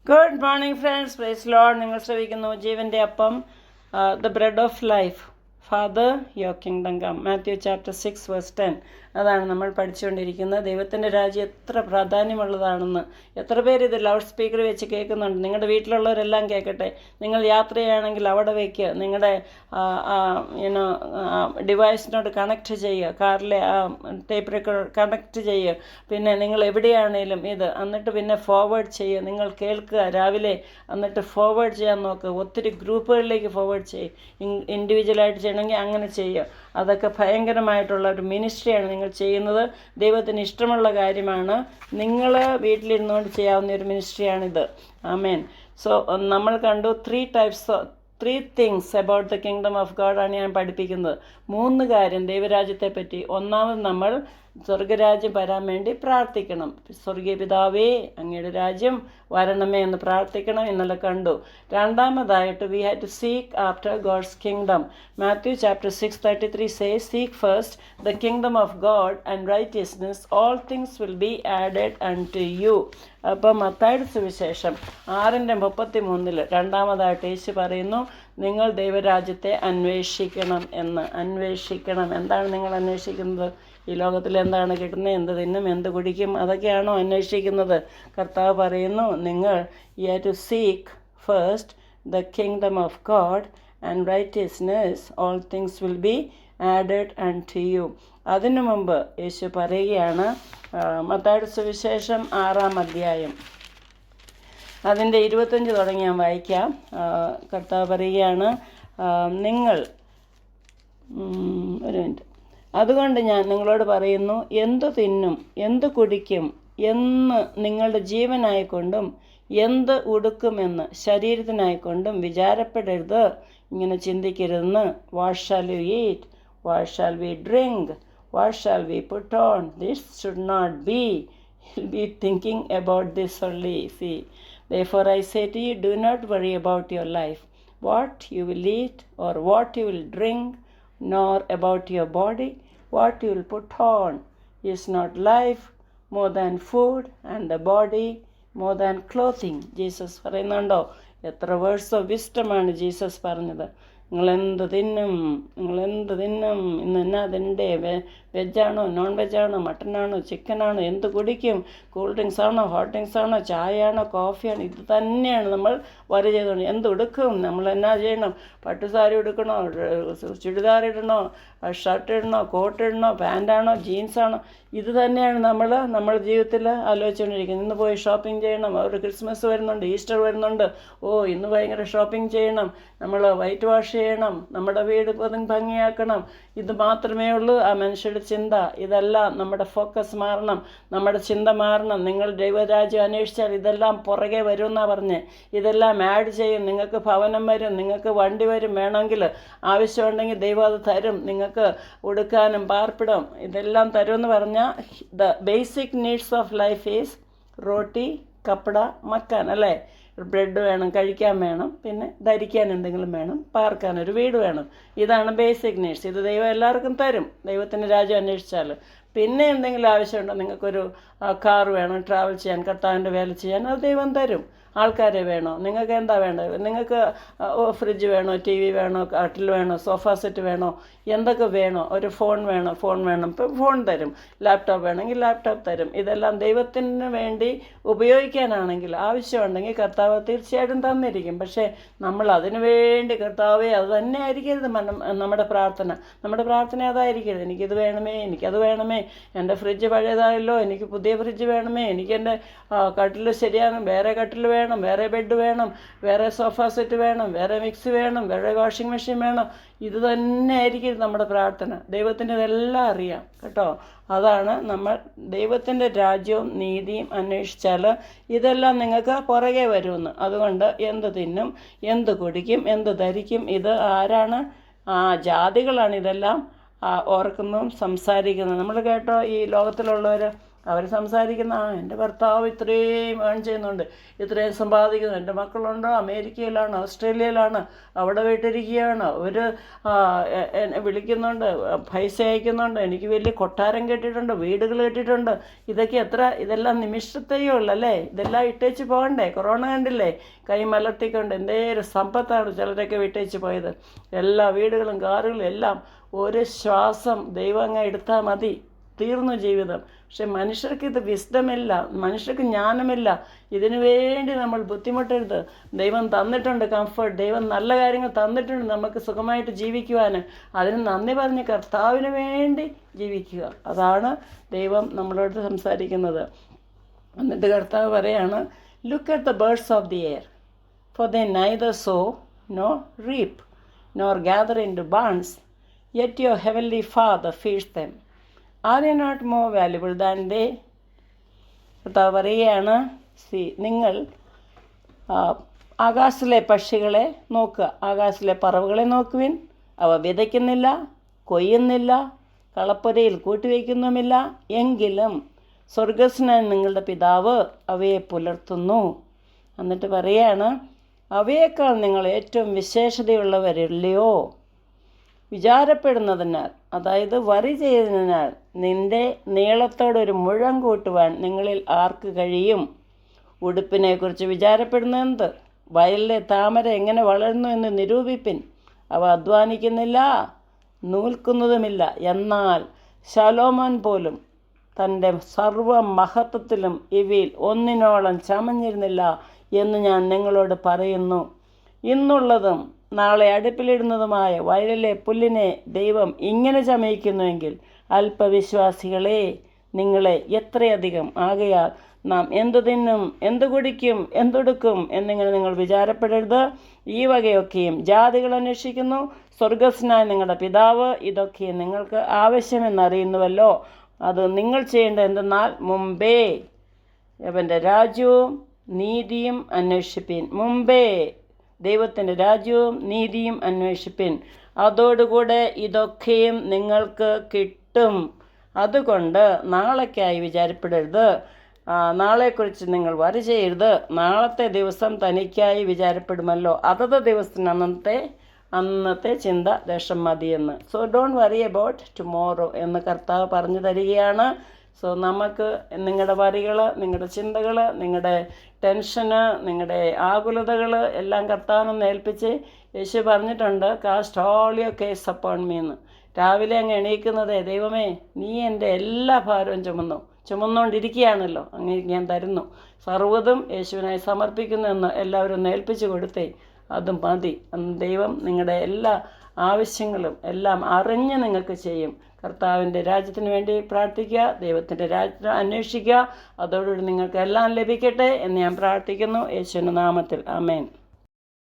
Good morning friends, praise lord. നിങ്ങൾ ശ്രവിക്കുന്നു ജീവൻ്റെ അപ്പം, the bread of life, father your kingdom come, Matthew chapter 6:10. അതാണ് നമ്മൾ പഠിച്ചുകൊണ്ടിരിക്കുന്നത്. ദൈവത്തിൻ്റെ രാജ്യം എത്ര പ്രാധാന്യമുള്ളതാണെന്ന് എത്ര പേര് ഇത് ലൗഡ് സ്പീക്കർ വെച്ച് കേൾക്കുന്നുണ്ട്. നിങ്ങളുടെ വീട്ടിലുള്ളവരെല്ലാം കേൾക്കട്ടെ. നിങ്ങൾ യാത്ര ചെയ്യുകയാണെങ്കിൽ അവിടെ വയ്ക്കുക, നിങ്ങളുടെ ഡിവൈസിനോട് കണക്ട് ചെയ്യുക, കാറിലെ ടേപ്പ് റെക്കോർഡ് കണക്ട് ചെയ്യുക. പിന്നെ നിങ്ങൾ എവിടെയാണേലും ഇത് എന്നിട്ട് പിന്നെ ഫോർവേഡ് ചെയ്യുക. നിങ്ങൾ കേൾക്കുക രാവിലെ, എന്നിട്ട് ഫോർവേഡ് ചെയ്യാൻ നോക്കുക. ഒത്തിരി ഗ്രൂപ്പുകളിലേക്ക് ഫോർവേഡ് ചെയ്യുക. ഇൻഡിവിജ്വലായിട്ട് ചെയ്യണമെങ്കിൽ അങ്ങനെ ചെയ്യുക. അതൊക്കെ ഭയങ്കരമായിട്ടുള്ള ഒരു മിനിസ്ട്രിയാണ് നിങ്ങൾ ചെയ്യുന്നത്. ദൈവത്തിന് ഇഷ്ടമുള്ള കാര്യമാണ്. നിങ്ങൾ വീട്ടിലിരുന്നുകൊണ്ട് ചെയ്യാവുന്ന ഒരു മിനിസ്ട്രിയാണിത്. ആമേൻ. സോ നമ്മൾ കണ്ടു three things about the kingdom of God ആണ് ഞാൻ പഠിപ്പിക്കുന്നത്. 3 കാര്യം ദൈവരാജ്യത്തെപ്പറ്റി. ഒന്നാമത് നമ്മൾ സ്വർഗരാജ്യം വരാൻ വേണ്ടി പ്രാർത്ഥിക്കണം. സ്വർഗീയ പിതാവേ, അങ്ങയുടെ രാജ്യം വരണമേ എന്ന് പ്രാർത്ഥിക്കണം. ഇന്നലെ കണ്ടു. രണ്ടാമതായിട്ട് we have to seek after God's kingdom. Matthew chapter 6:33 says, "Seek first the kingdom of God and righteousness, all things will be added unto you." അപ്പം മത്തായിയുടെ സുവിശേഷം 6:33 രണ്ടാമതായിട്ട് യേശു പറയുന്നു, നിങ്ങൾ ദൈവരാജ്യത്തെ അന്വേഷിക്കണം എന്ന്. അന്വേഷിക്കണം. എന്താണ് നിങ്ങൾ അന്വേഷിക്കുന്നത്? ഈ ലോകത്തിൽ എന്താണ് കിട്ടുന്നത്? എന്ത് തിന്നും, എന്ത് കുടിക്കും, അതൊക്കെയാണോ അന്വേഷിക്കുന്നത്? കർത്താവ് പറയുന്നു, നിങ്ങൾ you have to seek first the kingdom of God and righteousness, all things will be added unto you. അതിനു മുമ്പ് യേശു പറയുകയാണ്, മത്തായിയുടെ സുവിശേഷം 6-ാം അധ്യായം അതിൻ്റെ 25 തുടങ്ങി ഞാൻ വായിക്കാം. കർത്താവ് പറയുകയാണ്, നിങ്ങൾ ഒരു മിനിറ്റ്. അതുകൊണ്ട് ഞാൻ നിങ്ങളോട് പറയുന്നു, എന്തു തിന്നും, എന്തു കുടിക്കും എന്ന് നിങ്ങളുടെ ജീവനായിക്കൊണ്ടും എന്ത് ഉടുക്കുമെന്ന് ശരീരത്തിനായിക്കൊണ്ടും വിചാരപ്പെടരുത്. ഇങ്ങനെ ചിന്തിക്കരുതെന്ന്. What shall you eat, what shall we drink, what shall we put on? This should not be. You'll be thinking about this only. See, therefore I say to you, do not worry about your life, what you will eat or what you will drink, nor about your body, what you will put on. Is not life more than food, and the body more than clothing? Jesus പറയുന്നുണ്ടോ? എത്ര words of വിസ്ഡമാണ് Jesus പറഞ്ഞത്. നിങ്ങളെന്ത് തിന്നും, ഇന്ന് എന്നാ അതിൻ്റെ വെജാണോ, non വെജാണോ, മട്ടനാണോ, ചിക്കനാണോ, എന്ത് കുടിക്കും, cool drinks ആണോ, ഹോട്ട് ഡ്രിങ്ക്സ് ആണോ, ചായയാണോ, കോഫിയാണോ, ഇത് തന്നെയാണ് നമ്മൾ വരി ചെയ്തുകൊണ്ട്. എന്ത് ഉടുക്കും, നമ്മൾ എന്നാ ചെയ്യണം, പട്ടുസാരി ഉടുക്കണോ, ചുരിദാർ ഇടണോ, ഷർട്ട് ഇടണോ, കോട്ട് ഇടണോ, പാൻറ്റാണോ, ജീൻസാണോ, ഇത് തന്നെയാണ് നമ്മുടെ ജീവിതത്തിൽ ആലോചിച്ചുകൊണ്ടിരിക്കുന്നത്. ഇന്ന് പോയി ഷോപ്പിംഗ് ചെയ്യണം, ഒരു ക്രിസ്മസ് വരുന്നുണ്ട്, ഈസ്റ്റർ വരുന്നുണ്ട്, ഇന്ന് ഭയങ്കര ഷോപ്പിംഗ് ചെയ്യണം, നമ്മൾ വൈറ്റ് വാഷ് ചെയ്യണം, നമ്മുടെ വീട് ഭംഗിയാക്കണം. ഇത് മാത്രമേ ഉള്ളൂ ആ മനുഷ്യരുടെ ചിന്ത. ഇതെല്ലാം നമ്മുടെ ഫോക്കസ് മാറണം, നമ്മുടെ ചിന്ത മാറണം. നിങ്ങൾ ദൈവരാജ്യം അന്വേഷിച്ചാൽ ഇതെല്ലാം പുറകെ വരുമെന്നാണ് പറഞ്ഞത്. ഇതെല്ലാം ആഡ് ചെയ്യും. നിങ്ങൾക്ക് ഭവനം വരും, നിങ്ങൾക്ക് വണ്ടി വരും, വേണമെങ്കിൽ ആവശ്യമുണ്ടെങ്കിൽ ദൈവം അത് തരും. നിങ്ങൾക്ക് ഉടുക്കാനും പാർപ്പിടം ഇതെല്ലാം തരുമെന്ന് പറഞ്ഞാൽ the basic needs of life is roti, kapda, makaan, അല്ലേ? ബ്രെഡ് വേണം, കഴിക്കാൻ വേണം, പിന്നെ ധരിക്കാൻ എന്തെങ്കിലും വേണം, പാർക്കാൻ ഒരു വീട് വേണം. ഇതാണ് ബേസിക് നീഡ്സ്. ഇത് ദൈവം എല്ലാവർക്കും തരും, ദൈവത്തിൻ്റെ രാജ്യം അന്വേഷിച്ചാൽ. പിന്നെ എന്തെങ്കിലും ആവശ്യമുണ്ടോ, നിങ്ങൾക്കൊരു കാർ വേണം, ട്രാവൽ ചെയ്യാൻ, കർത്താവിൻ്റെ വേല ചെയ്യാൻ, അത് ദൈവം തരും. ആൾക്കാരെ വേണോ, നിങ്ങൾക്ക് എന്താ വേണ്ടത്? നിങ്ങൾക്ക് ഫ്രിഡ്ജ് വേണോ, ടി വി വേണോ, കട്ടിൽ വേണോ, സോഫ സെറ്റ് വേണോ, എന്തൊക്കെ വേണോ, ഒരു ഫോൺ വേണം, ഇപ്പം ഫോൺ തരും. ലാപ്ടോപ്പ് വേണമെങ്കിൽ ലാപ്ടോപ്പ് തരും. ഇതെല്ലാം ദൈവത്തിന് വേണ്ടി ഉപയോഗിക്കാനാണെങ്കിൽ, ആവശ്യമുണ്ടെങ്കിൽ കർത്താവ് തീർച്ചയായിട്ടും തന്നിരിക്കും. പക്ഷേ നമ്മൾ അതിനു വേണ്ടി കർത്താവേ അത് തന്നെ ആയിരിക്കരുത് നമ്മുടെ പ്രാർത്ഥന അതായിരിക്കരുത്. എനിക്കിത് വേണമേ, എനിക്കത് വേണമേ, എൻ്റെ ഫ്രിഡ്ജ് പഴയതായല്ലോ, എനിക്ക് പുതിയ ഫ്രിഡ്ജ് വേണമേ, എനിക്കെൻ്റെ കട്ടിൽ ശരിയാണ്, വേറെ കട്ടിൽ വേണം, വേറെ ബെഡ് വേണം, വേറെ സോഫ സെറ്റ് വേണം, വേറെ മിക്സി വേണം, വേറെ വാഷിംഗ് മെഷീൻ വേണം. ഇത് തന്നെ ആയിരിക്കും നമ്മുടെ പ്രാർത്ഥന. ദൈവത്തിന് ഇതെല്ലാം അറിയാം കേട്ടോ. അതാണ് നമ്മൾ ദൈവത്തിൻ്റെ രാജ്യവും നീതിയും അന്വേഷിച്ചാൽ ഇതെല്ലാം നിങ്ങൾക്ക് പുറകെ വരുമെന്ന്. അതുകൊണ്ട് എന്ത് തിന്നും, എന്ത് കുടിക്കും, എന്ത് ധരിക്കും, ഇത് ആരാണ്? ജാതികളാണ് ഇതെല്ലാം ഓർക്കുന്നതും സംസാരിക്കുന്നത്. നമ്മൾ കേട്ടോ, ഈ ലോകത്തിലുള്ളവർ അവർ സംസാരിക്കുന്ന എൻ്റെ ഭർത്താവ് ഇത്രയും ഏൺ ചെയ്യുന്നുണ്ട്, ഇത്രയും സമ്പാദിക്കുന്നു, എൻ്റെ മക്കളുണ്ട് അമേരിക്കയിലാണ്, ഓസ്ട്രേലിയയിലാണ്, അവിടെ വീട്ടിരിക്കുകയാണ്, അവർ വിളിക്കുന്നുണ്ട്, പൈസ അയക്കുന്നുണ്ട്, എനിക്ക് വലിയ കൊട്ടാരം കെട്ടിയിട്ടുണ്ട്, വീടുകൾ കെട്ടിയിട്ടുണ്ട്. ഇതെല്ലാം നിമിഷത്തെയേ ഉള്ളല്ലേ? ഇതെല്ലാം ഇട്ടേച്ച് പോകണ്ടേ? കൊറോണ കണ്ടില്ലേ? കൈ മലർത്തിക്കൊണ്ട് എന്തേലും സമ്പത്താണ് ചിലരൊക്കെ വിട്ടേച്ച് പോയത്. എല്ലാ വീടുകളും കാറുകളും എല്ലാം ഒരു ശ്വാസം ദൈവം അങ്ങ് എടുത്താൽ മതി, തീർന്നു ജീവിതം. പക്ഷെ മനുഷ്യർക്ക് ഇത് വിസ്ഡമില്ല, മനുഷ്യർക്ക് ജ്ഞാനമില്ല. ഇതിനു വേണ്ടി നമ്മൾ ബുദ്ധിമുട്ടരുത്. ദൈവം തന്നിട്ടുണ്ട് കംഫർട്ട്, ദൈവം നല്ല കാര്യങ്ങൾ തന്നിട്ടുണ്ട് നമുക്ക് സുഖമായിട്ട് ജീവിക്കുവാൻ. അതിന് നന്ദി പറഞ്ഞ് കർത്താവിന് വേണ്ടി ജീവിക്കുക. അതാണ് ദൈവം നമ്മളോട് സംസാരിക്കുന്നത്. എന്നിട്ട് കർത്താവ് പറയാണ്, look at the birds of the air, for they neither sow no reap nor gather into barns, yet your heavenly father feeds them. Are you not more valuable than they? കർത്താവ് പറയുകയാണ്, നിങ്ങൾ ആകാശത്തിലെ പക്ഷികളെ നോക്കുക, ആകാശത്തിലെ പറവുകളെ നോക്കുവിൻ. അവ വിതയ്ക്കുന്നില്ല, കൊയ്യുന്നില്ല, കളപ്പുരയിൽ കൂട്ടിവയ്ക്കുന്നുമില്ല, എങ്കിലും സ്വർഗസ്വനായ നിങ്ങളുടെ പിതാവ് അവയെ പുലർത്തുന്നു. എന്നിട്ട് പറയുകയാണ്, അവയേക്കാൾ നിങ്ങൾ ഏറ്റവും വിശേഷതയുള്ളവരല്ലയോ? വിചാരപ്പെടുന്നതിനാൽ, അതായത് വറി ചെയ്തതിനാൽ നിന്റെ നീളത്തോടൊരു മുഴം കൂട്ടുവാൻ നിങ്ങളിൽ ആർക്ക് കഴിയും? ഉടുപ്പിനെക്കുറിച്ച് വിചാരപ്പെടുന്നത്, വയലിലെ താമര എങ്ങനെ വളരുന്നു എന്ന് നിരൂപിപ്പിൻ. അവ അധ്വാനിക്കുന്നില്ല, നൂൽക്കുന്നതുമില്ല. എന്നാൽ ശലോമോൻ പോലും തൻ്റെ സർവമഹത്വത്തിലും ഇവയിൽ ഒന്നിനോളം ചമഞ്ഞിരുന്നില്ല എന്ന് ഞാൻ നിങ്ങളോട് പറയുന്നു. ഇന്നുള്ളതും നാളെ അടുപ്പിലിടുന്നതുമായ വയലിലെ പുല്ലിനെ ദൈവം ഇങ്ങനെ ചമയിക്കുന്നുവെങ്കിൽ അല്പവിശ്വാസികളെ, നിങ്ങളെ എത്രയധികം. ആകയാൽ നാം എന്തു തിന്നും, എന്തു കുടിക്കും, എന്തുടുക്കും എന്നിങ്ങനെ നിങ്ങൾ വിചാരപ്പെടരുത്. ഈ വകയൊക്കെയും ജാതികൾ അന്വേഷിക്കുന്നു. സ്വർഗസ്വനായ നിങ്ങളുടെ പിതാവ് ഇതൊക്കെ നിങ്ങൾക്ക് ആവശ്യമെന്നറിയുന്നുവല്ലോ. അത് നിങ്ങൾ ചെയ്യേണ്ടത് എന്തെന്നാൽ, മുമ്പേ അവൻ്റെ രാജ്യവും നീതിയും അന്വേഷിപ്പിൻ. മുമ്പേ ദൈവത്തിൻ്റെ രാജ്യവും നീതിയും അന്വേഷിപ്പിൻ, അതോടുകൂടെ ഇതൊക്കെയും നിങ്ങൾക്ക് കിട്ടും. അതുകൊണ്ട് നാളേക്കായി വിചാരപ്പെടരുത്, നാളെക്കുറിച്ച് നിങ്ങൾ വറി ചെയ്യരുത്. നാളത്തെ ദിവസം തനിക്കായി വിചാരപ്പെടുമല്ലോ. അതത് ദിവസത്തിന് അന്നത്തെ ചിന്ത ദശം മതിയെന്ന്. So don't worry about tomorrow എന്ന് കർത്താവ് പറഞ്ഞു തരികയാണ്. സോ നമുക്ക് നിങ്ങളുടെ വരികൾ, നിങ്ങളുടെ ചിന്തകൾ, നിങ്ങളുടെ ടെൻഷന്, നിങ്ങളുടെ ആകുലതകൾ എല്ലാം കർത്താവിനൊന്ന് ഏൽപ്പിച്ച്, യേശു പറഞ്ഞിട്ടുണ്ട്, cast all your cares upon me എന്ന്. രാവിലെ അങ്ങ് എണീക്കുന്നതേ, ദൈവമേ നീ എൻ്റെ എല്ലാ ഭാരവും ചുമന്നുകൊണ്ടിരിക്കുകയാണല്ലോ, അങ്ങ് ഞാൻ തരുന്നു, സർവ്വതും യേശുവിനായി സമർപ്പിക്കുന്നു എന്ന് എല്ലാവരും ഒന്ന് ഏൽപ്പിച്ച് കൊടുത്തേ, അതും മതി. ദൈവം നിങ്ങളുടെ എല്ലാ ആവശ്യങ്ങളും എല്ലാം അറിഞ്ഞ് നിങ്ങൾക്ക് ചെയ്യും. കർത്താവിൻ്റെ രാജ്യത്തിന് വേണ്ടി പ്രാർത്ഥിക്കുക, ദൈവത്തിൻ്റെ രാജ്യം അന്വേഷിക്കുക, അതോടുകൂടി നിങ്ങൾക്ക് എല്ലാം ലഭിക്കട്ടെ എന്ന് ഞാൻ പ്രാർത്ഥിക്കുന്നു യേശുവിൻ്റെ നാമത്തിൽ. ആമേൻ.